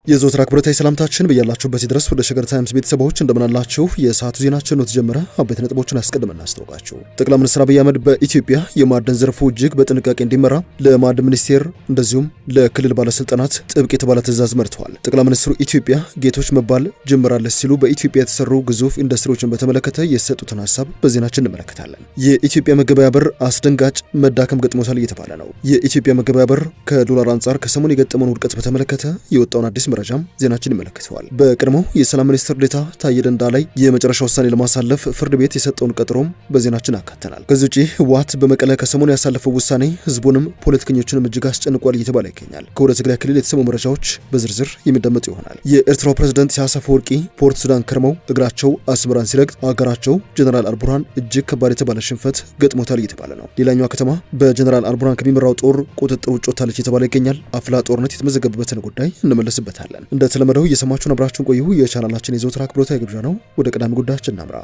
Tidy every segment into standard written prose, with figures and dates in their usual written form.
የዘወትር አክብሮታዊ ሰላምታችን በያላችሁበት ድረስ ወደ ሸገር ታይምስ ቤተሰቦች እንደምናላችሁ የሰዓቱ ዜናችን ነው ተጀመረ። አበይት ነጥቦችን አስቀድመን እናስተዋውቃችሁ። ጠቅላይ ሚኒስትር አብይ አህመድ በኢትዮጵያ የማዕድን ዘርፉ እጅግ በጥንቃቄ እንዲመራ ለማዕድን ሚኒስቴር እንደዚሁም ለክልል ባለስልጣናት ጥብቅ የተባለ ትዕዛዝ መርተዋል። ጠቅላይ ሚኒስትሩ ኢትዮጵያ ጌቶች መባል ጀምራለች ሲሉ በኢትዮጵያ የተሰሩ ግዙፍ ኢንዱስትሪዎችን በተመለከተ የሰጡትን ሀሳብ በዜናችን እንመለከታለን። የኢትዮጵያ መገበያ ብር አስደንጋጭ መዳከም ገጥሞታል እየተባለ ነው። የኢትዮጵያ መገበያ ብር ከዶላር አንጻር ከሰሞኑ የገጠመውን ውድቀት በተመለከተ የወጣውን አዲስ መረጃም ዜናችን ይመለከተዋል። በቀድሞው የሰላም ሚኒስትር ዴኤታ ታዬ ደንደዓ ላይ የመጨረሻ ውሳኔ ለማሳለፍ ፍርድ ቤት የሰጠውን ቀጠሮም በዜናችን አካተናል። ከዚህ ውጪ ህወሓት በመቀለ ከሰሞኑ ያሳለፈው ውሳኔ ህዝቡንም ፖለቲከኞችንም እጅግ አስጨንቋል እየተባለ ይገኛል። ከወደ ትግራይ ክልል የተሰሙ መረጃዎች በዝርዝር የሚደመጡ ይሆናል። የኤርትራው ፕሬዝዳንት ኢሳያስ አፈወርቂ ፖርት ሱዳን ከርመው እግራቸው አስመራን ሲረግጥ አገራቸው ጀነራል አልቡርሃን እጅግ ከባድ የተባለ ሽንፈት ገጥሞታል እየተባለ ነው። ሌላኛዋ ከተማ በጀነራል አልቡርሃን ከሚመራው ጦር ቁጥጥር ውጭ ወጥታለች እየተባለ ይገኛል። አፍላ ጦርነት የተመዘገበበትን ጉዳይ እንመለስበታለን። እንደተለመደው እየሰማችሁን አብራችሁን ቆዩ። የቻናላችን የዘወትር አክብሮታዊ ግብዣ ነው። ወደ ቀዳሚ ጉዳያችን እናምራ።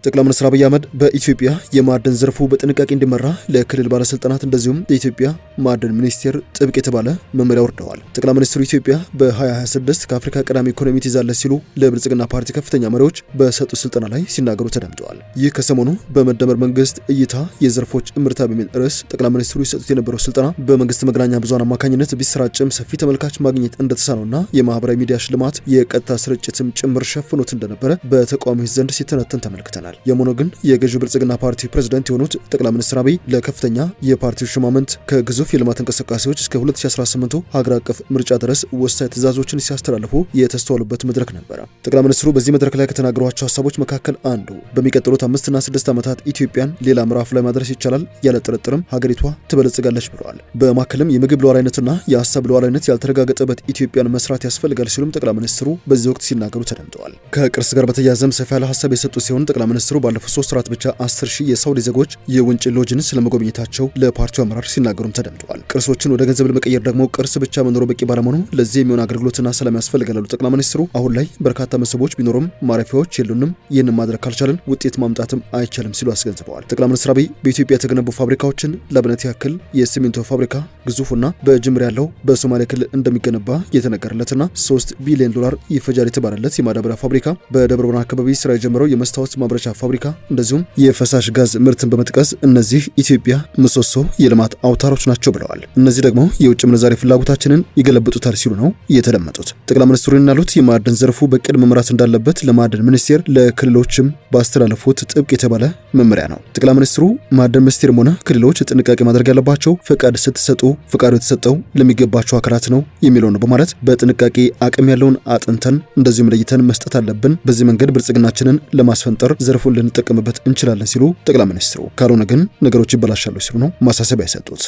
ጠቅላይ ሚኒስትር አብይ አህመድ በኢትዮጵያ የማዕድን ዘርፉ በጥንቃቄ እንዲመራ ለክልል ባለስልጣናት እንደዚሁም የኢትዮጵያ ማዕድን ሚኒስቴር ጥብቅ የተባለ መመሪያ ወርደዋል። ጠቅላይ ሚኒስትሩ ኢትዮጵያ በ2026 ከአፍሪካ ቀዳሚ ኢኮኖሚ ትይዛለች ሲሉ ለብልጽግና ፓርቲ ከፍተኛ መሪዎች በሰጡት ስልጠና ላይ ሲናገሩ ተደምጠዋል። ይህ ከሰሞኑ በመደመር መንግስት እይታ የዘርፎች እምርታ በሚል ርዕስ ጠቅላይ ሚኒስትሩ ይሰጡት የነበረው ስልጠና በመንግስት መገናኛ ብዙሃን አማካኝነት ቢሰራጭም ሰፊ ተመልካች ማግኘት እንደተሳነውና የማህበራዊ ሚዲያ ሽልማት የቀጥታ ስርጭትም ጭምር ሸፍኖት እንደነበረ በተቃዋሚዎች ዘንድ ሲተነተን ተመልክተናል። የሞኖ ግን የገዢው ብልጽግና ፓርቲ ፕሬዝዳንት የሆኑት ጠቅላይ ሚኒስትር አብይ ለከፍተኛ የፓርቲው ሹማምንት ከግዙፍ የልማት እንቅስቃሴዎች እስከ 2018 ሀገር አቀፍ ምርጫ ድረስ ወሳኝ ትዕዛዞችን ሲያስተላልፉ የተስተዋሉበት መድረክ ነበረ። ጠቅላይ ሚኒስትሩ በዚህ መድረክ ላይ ከተናገሯቸው ሀሳቦች መካከል አንዱ በሚቀጥሉት 5 እና 6 ዓመታት ኢትዮጵያን ሌላ ምዕራፍ ላይ ማድረስ ይቻላል፣ ያለ ጥርጥርም ሀገሪቷ ትበለጽጋለች ብለዋል። በማከልም የምግብ ሉዓላዊነትና የሀሳብ ሉዓላዊነት ያልተረጋገጠበት ኢትዮጵያን መስራት ያስፈልጋል ሲሉም ጠቅላይ ሚኒስትሩ በዚህ ወቅት ሲናገሩ ተደምጠዋል። ከቅርስ ጋር በተያያዘም ሰፋ ያለ ሀሳብ የሰጡ ሲሆን ጠቅላይ ሚኒስትሩ ባለፉት 3 ወራት ብቻ 10,000 የሳውዲ ዜጎች የውጭ ሎጅን ስለመጎብኘታቸው ለፓርቲው አመራር ሲናገሩም ተደምጠዋል። ቅርሶችን ወደ ገንዘብ ለመቀየር ደግሞ ቅርስ ብቻ መኖሩ በቂ ባለመሆኑ ለዚህ የሚሆን አገልግሎትና ሰላም ያስፈልጋል ያሉት ጠቅላይ ሚኒስትሩ አሁን ላይ በርካታ መስህቦች ቢኖሩም ማረፊያዎች የሉንም፣ ይህንን ማድረግ ካልቻለን ውጤት ማምጣትም አይቻልም ሲሉ አስገንዝበዋል። ጠቅላይ ሚኒስትር አብይ በኢትዮጵያ የተገነቡ ፋብሪካዎችን ለአብነት ያክል የሲሚንቶ ፋብሪካ ግዙፉና በጅምር ያለው በሶማሌ ክልል እንደሚገነባ የተነገረለትና 3 ቢሊዮን ዶላር ይፈጃል የተባለለት የማዳበሪያ ፋብሪካ፣ በደብረ ብርሃን አካባቢ ስራ የጀመረው የመስታወት ማምረቻ ፋብሪካ እንደዚሁም የፈሳሽ ጋዝ ምርትን በመጥቀስ እነዚህ ኢትዮጵያ ምሰሶ የልማት አውታሮች ናቸው ብለዋል። እነዚህ ደግሞ የውጭ ምንዛሬ ፍላጎታችንን ይገለብጡታል ሲሉ ነው የተደመጡት። ጠቅላይ ሚኒስትሩ ያሉት የማዕድን ዘርፉ በቅድ መምራት እንዳለበት ለማዕድን ሚኒስቴር ለክልሎችም ባስተላለፉት ጥብቅ የተባለ መመሪያ ነው። ጠቅላይ ሚኒስትሩ ማዕድን ሚኒስቴርም ሆነ ክልሎች ጥንቃቄ ማድረግ ያለባቸው ፈቃድ ስትሰጡ ፈቃዱ የተሰጠው ለሚገባቸው አካላት ነው የሚለው ነው በማለት በጥንቃቄ አቅም ያለውን አጥንተን እንደዚሁም ለይተን መስጠት አለብን። በዚህ መንገድ ብልጽግናችንን ለማስፈንጠር ዘርፉን ልንጠቀምበት እንችላለን ሲሉ ጠቅላይ ሚኒስትሩ፣ ካልሆነ ግን ነገሮች ይበላሻሉ ሲሉ ነው ማሳሰቢያ የሰጡት።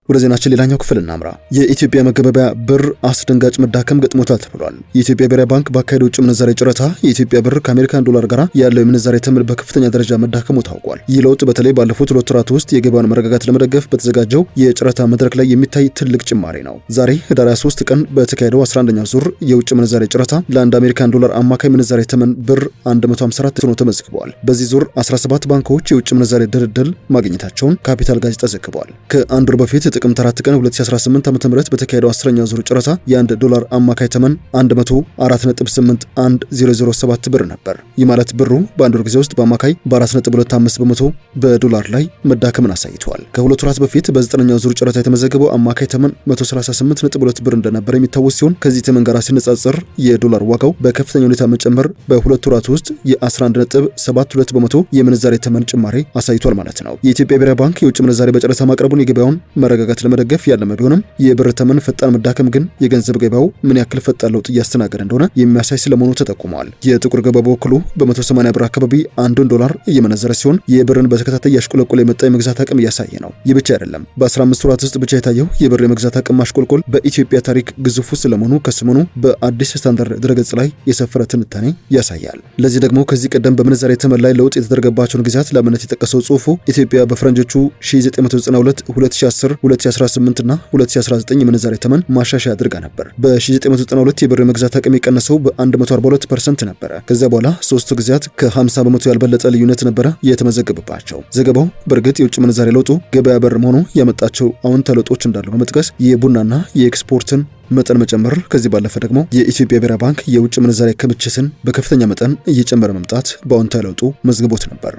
ወደ ዜናችን ሌላኛው ክፍል እናምራ። የኢትዮጵያ መገበያ ብር አስደንጋጭ መዳከም ገጥሞታል ተብሏል። የኢትዮጵያ ብሔራዊ ባንክ ባካሄደው ውጭ ምንዛሬ ጨረታ የኢትዮጵያ ብር ከአሜሪካን ዶላር ጋር ያለው የምንዛሬ ተመን በከፍተኛ ደረጃ መዳከሙ ታውቋል። ይህ ለውጥ በተለይ ባለፉት 2 ወራት ውስጥ የገበያውን መረጋጋት ለመደገፍ በተዘጋጀው የጨረታ መድረክ ላይ የሚታይ ትልቅ ጭማሪ ነው። ዛሬ ህዳር 23 ቀን በተካሄደው 11ኛው ዙር የውጭ ምንዛሬ ጨረታ ለአንድ አሜሪካን ዶላር አማካይ ምንዛሬ ተመን ብር 154 ሆኖ ተመዝግቧል። በዚህ ዙር 17 ባንኮች የውጭ ምንዛሬ ድልድል ማግኘታቸውን ካፒታል ጋዜጣ ዘግቧል። ከአንድ ወር በፊት ጥቅምት 4 ቀን 2018 ዓ.ም በተካሄደው 10ኛው ዙር ጨረታ የ1 ዶላር አማካይ ተመን 104.81007 ብር ነበር። ይህ ማለት ብሩ በአንድ ወር ጊዜ ውስጥ በአማካይ በ4.25 በመቶ በዶላር ላይ መዳከምን አሳይቷል። ከሁለት ወራት በፊት በ9ኛው ዙር ጨረታ የተመዘገበው አማካይ ተመን 138.2 ብር እንደነበር የሚታወስ ሲሆን ከዚህ ተመን ጋር ሲነጻጸር የዶላር ዋጋው በከፍተኛ ሁኔታ መጨመር በሁለት ወራት ውስጥ የ11.72 በመቶ የምንዛሬ ተመን ጭማሪ አሳይቷል ማለት ነው። የኢትዮጵያ ብሔራዊ ባንክ የውጭ ምንዛሬ በጨረታ ማቅረቡን የገበያውን መረጋጋት ለመደገፍ ያለመ ቢሆንም የብር ተመን ፈጣን መዳከም ግን የገንዘብ ገበያው ምን ያክል ፈጣን ለውጥ እያስተናገደ እንደሆነ የሚያሳይ ስለመሆኑ ተጠቁሟል። የጥቁር ገበያ በበኩሉ በ180 ብር አካባቢ 1 ዶላር እየመነዘረ ሲሆን የብርን በተከታታይ ያሽቆለቆለ የመጣ የመግዛት አቅም እያሳየ ነው። ይህ ብቻ አይደለም። በ15 ወራት ውስጥ ብቻ የታየው የብር የመግዛት አቅም ማሽቆልቆል በኢትዮጵያ ታሪክ ግዙፉ ስለመሆኑ ከሰሞኑ በአዲስ ስታንዳርድ ድረገጽ ላይ የሰፈረ ትንታኔ ያሳያል። ለዚህ ደግሞ ከዚህ ቀደም በምንዛሬ ተመን ላይ ለውጥ የተደረገባቸውን ጊዜያት ለአብነት የጠቀሰው ጽሑፉ ኢትዮጵያ በፈረንጆቹ 1992፣ 2010፣ የ2018 እና 2019 የምንዛሬ ተመን ማሻሻያ አድርጋ ነበር። በ1992 የብር መግዛት አቅም የቀነሰው በ142% ነበረ። ከዚያ በኋላ ሶስቱ ጊዜያት ከ50 በመቶ ያልበለጠ ልዩነት ነበረ የተመዘገበባቸው። ዘገባው በእርግጥ የውጭ ምንዛሬ ለውጡ ገበያ በር መሆኑ ያመጣቸው አዎንታዊ ለውጦች እንዳሉ በመጥቀስ የቡናና የኤክስፖርትን መጠን መጨመር ከዚህ ባለፈ ደግሞ የኢትዮጵያ ብሔራዊ ባንክ የውጭ ምንዛሬ ክምችትን በከፍተኛ መጠን እየጨመረ መምጣት በአዎንታዊ ለውጡ መዝግቦት ነበር።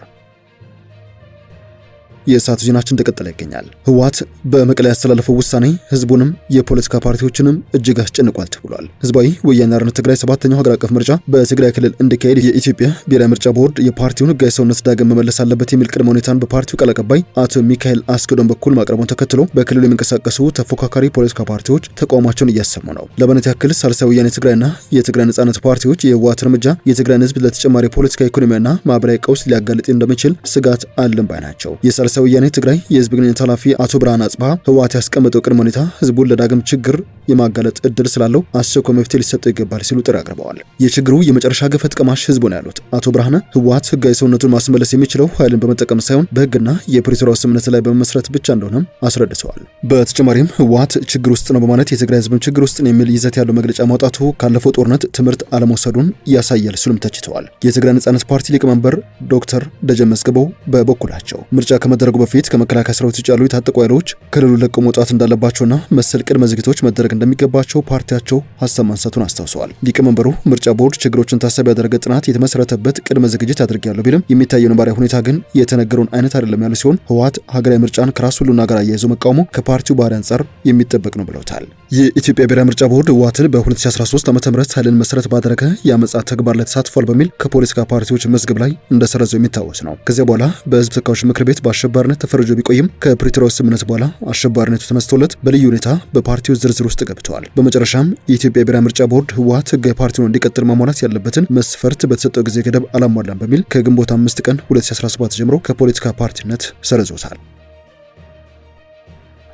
የሰዓቱ ዜናችን እንደቀጠለ ይገኛል። ህወሓት በመቀሌ ያስተላለፈው ውሳኔ ህዝቡንም የፖለቲካ ፓርቲዎችንም እጅግ አስጨንቋል ተብሏል። ህዝባዊ ወያነ ሓርነት ትግራይ 7ኛው ሀገር አቀፍ ምርጫ በትግራይ ክልል እንዲካሄድ የኢትዮጵያ ብሔራዊ ምርጫ ቦርድ የፓርቲውን ህጋዊ ሰውነት ዳግም መመለስ አለበት የሚል ቅድመ ሁኔታን በፓርቲው ቃል አቀባይ አቶ ሚካኤል አስገዶም በኩል ማቅረቡን ተከትሎ በክልሉ የሚንቀሳቀሱ ተፎካካሪ ፖለቲካ ፓርቲዎች ተቃውሟቸውን እያሰሙ ነው። ለአብነት ያክል ሳልሳይ ወያነ ትግራይና የትግራይ ነጻነት ፓርቲዎች የህወሓት እርምጃ የትግራይን ህዝብ ለተጨማሪ ፖለቲካ፣ ኢኮኖሚያዊና ማህበራዊ ቀውስ ሊያጋልጥ እንደሚችል ስጋት አለን ባይ ናቸው። ሳልሳይ ወያነ ትግራይ የህዝብ ግንኙነት ኃላፊ አቶ ብርሃን አጽባሃ ህወሓት ያስቀመጠው ቅድመ ሁኔታ ህዝቡን ለዳግም ችግር የማጋለጥ እድል ስላለው አስቸኳይ መፍትሄ ሊሰጠው ይገባል ሲሉ ጥሪ አቅርበዋል። የችግሩ የመጨረሻ ገፈት ቀማሽ ህዝቡ ነው ያሉት አቶ ብርሃን ህወሓት ህጋዊ ሰውነቱን ማስመለስ የሚችለው ኃይልን በመጠቀም ሳይሆን በህግና የፕሪቶሪያው ስምምነት ላይ በመመስረት ብቻ እንደሆነም አስረድተዋል። በተጨማሪም ህወሓት ችግር ውስጥ ነው በማለት የትግራይ ህዝብን ችግር ውስጥ ነው የሚል ይዘት ያለው መግለጫ ማውጣቱ ካለፈው ጦርነት ትምህርት አለመውሰዱን ያሳያል ሲሉም ተችተዋል። የትግራይ ነጻነት ፓርቲ ሊቀመንበር ዶክተር ደጀን መስገበው በበኩላቸው ምርጫ ከመደረጉ በፊት ከመከላከያ ሰራዊት ውጭ ያሉ የታጠቁ ኃይሎች ክልሉ ለቀው መውጣት እንዳለባቸውና መሰል ቅድመ ዝግጅቶች መደረግ እንደሚገባቸው ፓርቲያቸው ሀሳብ ማንሳቱን አስታውሰዋል። ሊቀመንበሩ ምርጫ ቦርድ ችግሮችን ታሳቢ ያደረገ ጥናት የተመሰረተበት ቅድመ ዝግጅት አድርጌያለሁ ቢልም የሚታየው ነባራዊ ሁኔታ ግን የተነገረውን አይነት አይደለም ያሉ ሲሆን ህወሓት ሀገራዊ ምርጫን ከራስ ሁሉና ጋር አያይዞ መቃወሙ ከፓርቲው ባህሪ አንጻር የሚጠበቅ ነው ብለውታል። የኢትዮጵያ ብሔራዊ ምርጫ ቦርድ ህወሓትን በ2013 ዓ.ም ኃይልን መሰረት ባደረገ የአመጻ ተግባር ላይ ተሳትፏል በሚል ከፖለቲካ ፓርቲዎች መዝገብ ላይ እንደሰረዘው የሚታወስ ነው። ከዚያ በኋላ በህዝብ ተወካዮች ምክር ቤት በአሸባሪነት ተፈርጆ ቢቆይም ከፕሪቶሪያው ስምምነት በኋላ አሸባሪነቱ ተነስቶለት በልዩ ሁኔታ በፓርቲው ዝርዝር ውስጥ ገብተዋል። በመጨረሻም የኢትዮጵያ ብሔራዊ ምርጫ ቦርድ ህወሓት ህጋዊ ፓርቲውን እንዲቀጥል ማሟላት ያለበትን መስፈርት በተሰጠው ጊዜ ገደብ አላሟላም በሚል ከግንቦት 5 ቀን 2017 ጀምሮ ከፖለቲካ ፓርቲነት ሰረዞታል።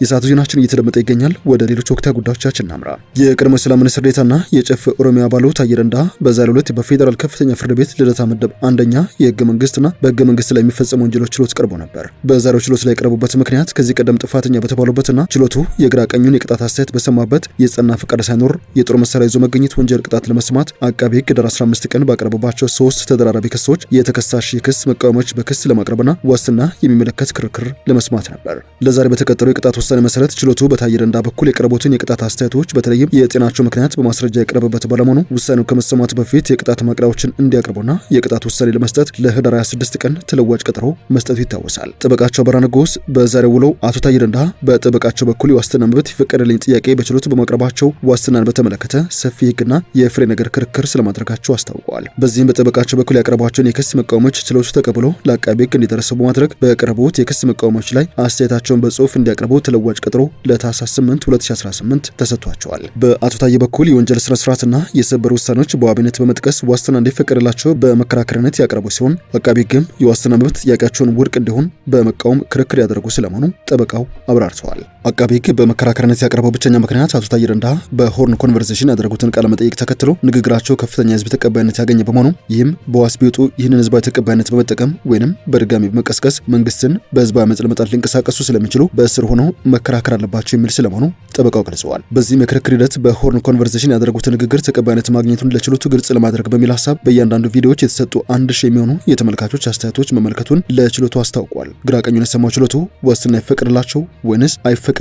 የሰዓቱ ዜናችን እየተደመጠ ይገኛል። ወደ ሌሎች ወቅታዊ ጉዳዮቻችን እናምራ። የቀድሞ ሰላም ሚኒስትር ዴኤታና የጨፌ ኦሮሚያ አባሉ ታዬ ደንደአ በዛሬው ዕለት በፌዴራል ከፍተኛ ፍርድ ቤት ልደታ ምድብ አንደኛ የህገ መንግስትና በህገ መንግስት ላይ የሚፈጸሙ ወንጀሎች ችሎት ቀርቦ ነበር። በዛሬው ችሎት ላይ የቀረቡበት ምክንያት ከዚህ ቀደም ጥፋተኛ በተባሉበትና ችሎቱ የግራ ቀኙን የቅጣት አስተያየት በሰማበት የጸና ፈቃድ ሳይኖር የጦር መሳሪያ ይዞ መገኘት ወንጀል ቅጣት ለመስማት አቃቤ ህግ ዳር 15 ቀን ባቀረበባቸው 3 ተደራራቢ ክሶች የተከሳሽ የክስ መቃወሞች በክስ ለማቅረብና ዋስትና የሚመለከት ክርክር ለመስማት ነበር። ለዛሬ በተቀጠለው የቅጣት ውሳኔ መሰረት ችሎቱ በታዬ ደንደአ በኩል የቀረቡትን የቅጣት አስተያየቶች በተለይም የጤናቸው ምክንያት በማስረጃ የቀረበበት ባለመሆኑ ውሳኔው ከመሰማቱ በፊት የቅጣት ማቅረቢያዎችን እንዲያቀርቡና የቅጣት ውሳኔ ለመስጠት ለህዳር 26 ቀን ተለዋጭ ቀጠሮ መስጠቱ ይታወሳል። ጠበቃቸው አበራ ንጉስ በዛሬው ውለው አቶ ታዬ ደንደአ በጠበቃቸው በኩል የዋስትና መብት ይፈቀድልኝ ጥያቄ በችሎቱ በማቅረባቸው ዋስትናን በተመለከተ ሰፊ ህግና የፍሬ ነገር ክርክር ስለማድረጋቸው አስታውቀዋል። በዚህም በጠበቃቸው በኩል ያቀረቧቸውን የክስ መቃወሞች ችሎቱ ተቀብሎ ለአቃቤ ህግ እንዲደርሱ በማድረግ በቀረቡት የክስ መቃወሞች ላይ አስተያየታቸውን በጽሁፍ እንዲያቀርቡ ተለዋጭ ቀጠሮ ለታህሳስ 8 2018 ተሰጥቷቸዋል። በአቶ ታዬ በኩል የወንጀል ስነ ስርዓትና የሰበር ውሳኔዎች በዋቢነት በመጥቀስ ዋስትና እንዲፈቀድላቸው በመከራከሪያነት ያቀረቡ ሲሆን አቃቤ ህግም የዋስትና መብት ጥያቄያቸውን ውድቅ እንዲሆን በመቃወም ክርክር ያደረጉ ስለመሆኑ ጠበቃው አብራርተዋል። አቃቤ ህግ በመከራከሪያነት ያቀረበው ብቸኛ ምክንያት አቶ ታዬ ደንደአ በሆርን ኮንቨርሴሽን ያደረጉትን ቃለ መጠይቅ ተከትሎ ንግግራቸው ከፍተኛ ህዝብ ተቀባይነት ያገኘ በመሆኑ ይህም በዋስ ቢወጡ ይህንን ህዝባዊ ተቀባይነት በመጠቀም ወይንም በድጋሚ በመቀስቀስ መንግስትን በህዝባዊ አመጽ ለመጣል ሊንቀሳቀሱ ስለሚችሉ በእስር ሆነው መከራከር አለባቸው የሚል ስለመሆኑ ጠበቃው ገልጸዋል። በዚህም የክርክር ሂደት በሆርን ኮንቨርሴሽን ያደረጉት ንግግር ተቀባይነት ማግኘቱን ለችሎቱ ግልጽ ለማድረግ በሚል ሀሳብ በእያንዳንዱ ቪዲዮዎች የተሰጡ 1000 የሚሆኑ የተመልካቾች አስተያየቶች መመልከቱን ለችሎቱ አስታውቋል። ግራቀኙን የሰማው ችሎቱ ዋስትና ይፈቅድላቸው ወይንስ አይፈቅድላቸው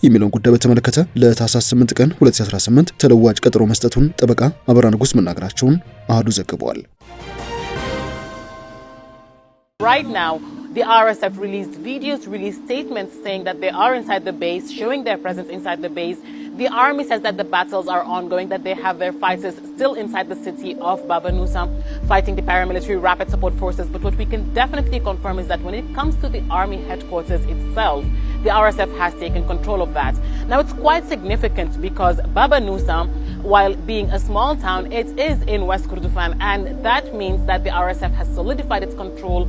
የሚለውን ጉዳይ በተመለከተ ለታህሳስ 8 ቀን 2018 ተለዋጭ ቀጠሮ መስጠቱን ጠበቃ አበራ ንጉስ መናገራቸውን አሃዱ ዘግቧል። Right now, the RSF released videos, released statements saying that they are inside the base, showing their presence inside the base. The army says that the battles are ongoing, that they have their fighters still inside the city of Baba Nusa fighting the paramilitary rapid support forces. But what we can definitely confirm is that when it comes to the army headquarters itself, the RSF has taken control of that. Now it's quite significant because Baba Nusa, while being a small town, it is in West Kordofan, and that means that the RSF has solidified its control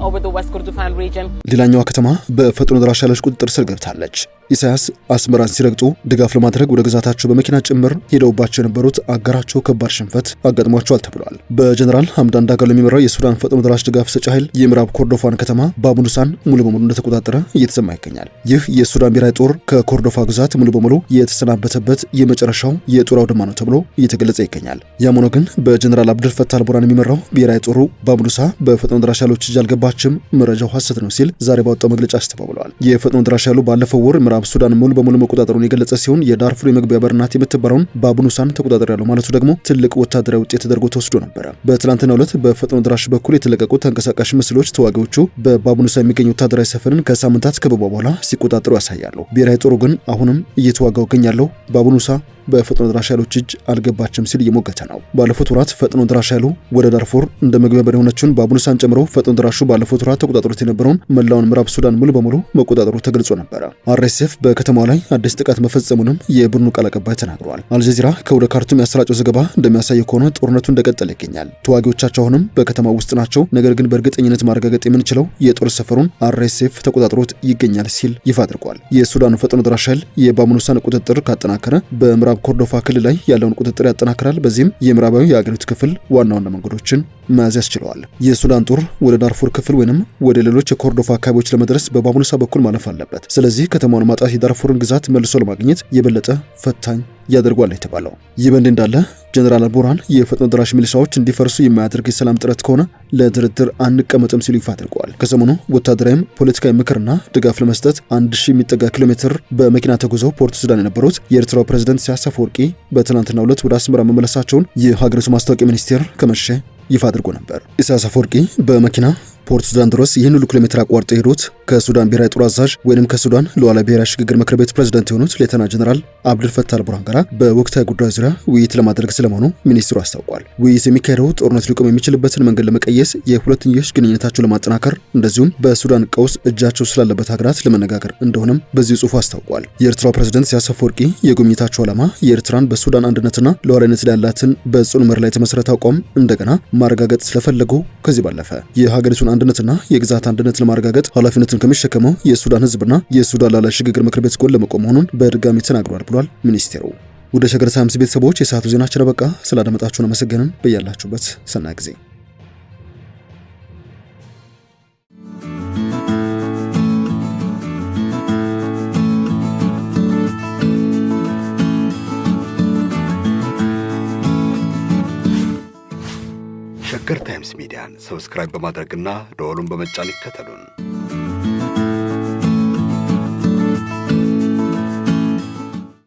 over the West Kordofan region. ሌላኛዋ ከተማ በፈጥኖ ደራሽ ኃይሎች ቁጥጥር ስር ገብታለች። ኢሳያስ አስመራን ሲረግጡ ድጋፍ ለማድረግ ወደ ግዛታቸው በመኪና ጭምር ሄደውባቸው የነበሩት አገራቸው ከባድ ሽንፈት አጋጥሟቸዋል ተብሏል። በጀነራል ሐምዳን ዳጋሎ የሚመራው የሱዳን ፈጥኖ ደራሽ ድጋፍ ሰጪ ኃይል የምዕራብ ኮርዶፋን ከተማ ባቡኑሳን ሙሉ በሙሉ እንደተቆጣጠረ እየተሰማ ይገኛል። ይህ የሱዳን ብሔራዊ ጦር ከኮርዶፋ ግዛት ሙሉ በሙሉ የተሰናበተበት የመጨረሻው የጦር አውድማ ነው ተብሎ እየተገለጸ ይገኛል። ያም ሆኖ ግን በጀነራል አብደል ፈታህ አልቡርሃን የሚመራው ብሔራዊ ጦሩ ባቡኑሳ በፈጥኖ ደራሽ ኃይሎች እጅ አልገባችም፣ መረጃው ሐሰት ነው ሲል ዛሬ ባወጣው መግለጫ አስተባብሏል። የፈጥኖ ደራሽ ኃይሉ ባለፈው ወር ምዕራብ ሱዳን ሙሉ በሙሉ መቆጣጠሩን የገለጸ ሲሆን የዳርፉር የመግቢያ በር ናት የምትባለውን ባቡኑሳን ተቆጣጠሪያለሁ ማለቱ ደግሞ ትልቅ ወታደራዊ ውጤት ተደርጎ ተወስዶ ነበር። በትላንትናው ዕለት በፈጥኖ ደራሽ በኩል የተለቀቁት ተንቀሳቃሽ ምስሎች ተዋጊዎቹ በባቡኑሳ የሚገኙ ወታደራዊ ሰፈርን ከሳምንታት ከበባ በኋላ ሲቆጣጠሩ ያሳያሉ። ብሔራዊ ጦሩ ግን አሁንም እየተዋጋው ይገኛለሁ፣ ባቡኑሳ በፈጥኖ ደራሽ ኃይሎች እጅ አልገባችም ሲል እየሞገተ ነው። ባለፉት ወራት ፈጥኖ ደራሽ ኃይሉ ወደ ዳርፉር እንደ መግቢያ በር የሆነችውን ባቡኑሳን ጨምሮ ፈጥኖ ደራሹ ባለፉት ወራት ተቆጣጥሮት የነበረውን መላውን ምዕራብ ሱዳን ሙሉ በሙሉ መቆጣጠሩ ተገልጾ ነበር። አርኤስኤፍ በከተማው ላይ አዲስ ጥቃት መፈጸሙንም የቡድኑ ቃል አቀባይ ተናግረዋል። አልጀዚራ ከወደ ካርቱም ያሰራጨው ዘገባ እንደሚያሳየው ከሆነ ጦርነቱ እንደቀጠለ ይገኛል። ተዋጊዎቻቸው አሁንም በከተማው ውስጥ ናቸው፣ ነገር ግን በእርግጠኝነት ማረጋገጥ የምንችለው የጦር ሰፈሩን አርኤስኤፍ ተቆጣጥሮት ይገኛል ሲል ይፋ አድርጓል። የሱዳኑ ፈጥኖ ደራሽ ኃይል የባቡኑሳን ቁጥጥር ካጠናከረ በምዕራብ ኮርዶፋ ክልል ላይ ያለውን ቁጥጥር ያጠናክራል። በዚህም የምዕራባዊ የአገሪቱ ክፍል ዋና ዋና መንገዶችን መያዝ ያስችለዋል። የሱዳን ጦር ወደ ዳርፉር ክፍል ወይንም ወደ ሌሎች የኮርዶፋ አካባቢዎች ለመድረስ በባቡኑሳ በኩል ማለፍ አለበት። ስለዚህ ከተማውን ማጣት የዳርፉርን ግዛት መልሶ ለማግኘት የበለጠ ፈታኝ ያደርጓል የተባለው። ይህ በእንዲህ እንዳለ ጀነራል አልቡርሃን የፈጥኖ ደራሽ ሚሊሻዎች እንዲፈርሱ የማያደርግ የሰላም ጥረት ከሆነ ለድርድር አንቀመጥም ሲሉ ይፋ አድርገዋል። ከሰሞኑ ወታደራዊም ፖለቲካዊ ምክርና ድጋፍ ለመስጠት 1000 የሚጠጋ ኪሎ ሜትር በመኪና ተጉዘው ፖርት ሱዳን የነበሩት የኤርትራው ፕሬዝዳንት ኢሳያስ አፈወርቂ በትናንትናው ዕለት ወደ አስመራ መመለሳቸውን የሀገሪቱ ማስታወቂያ ሚኒስቴር ከመሸ ይፋ አድርጎ ነበር። ኢሳያስ አፈወርቂ በመኪና ፖርት ሱዳን ድረስ ይህን ሁሉ ኪሎ ሜትር አቋርጠው የሄዱት ከሱዳን ብሔራዊ ጦር አዛዥ ወይንም ከሱዳን ሉዓላዊ ብሔራዊ ሽግግር ምክር ቤት ፕሬዝዳንት የሆኑት ሌተና ጀነራል አብደል ፈታህ አልቡርሃን ጋር በወቅታዊ ጉዳዮች ዙሪያ ውይይት ለማድረግ ስለመሆኑ ሚኒስትሩ አስታውቋል። ውይይት የሚካሄደው ጦርነት ሊቆም የሚችልበትን መንገድ ለመቀየስ፣ የሁለትዮሽ ግንኙነታቸው ለማጠናከር እንደዚሁም በሱዳን ቀውስ እጃቸው ስላለበት ሀገራት ለመነጋገር እንደሆነም በዚህ ጽሑፍ አስታውቋል። የኤርትራው ፕሬዝዳንት ኢሳያስ አፈወርቂ የጉብኝታቸው ዓላማ የኤርትራን በሱዳን አንድነትና ሉዓላዊነት ላይ ያላትን በጽኑ መርህ ላይ የተመሰረተ አቋም እንደገና ማረጋገጥ ስለፈለጉ ከዚህ ባለፈ የሀገሪቱን አንድነትና የግዛት አንድነት ለማረጋገጥ ኃላፊነቱን ከሚሸከመው የሱዳን ሕዝብና የሱዳን ሉዓላዊ ሽግግር ምክር ቤት ጎን ለመቆም መሆኑን በድጋሚ ተናግሯል ብሏል ሚኒስቴሩ። ወደ ሸገር ታይምስ ቤተሰቦች የሰዓቱ ዜናችን አበቃ። ስላደመጣችሁን አመሰግንን። በያላችሁበት ሰናይ ጊዜ። ሸገር ታይምስ ሚዲያን ሰብስክራይብ በማድረግና ደወሉን በመጫን ይከተሉን።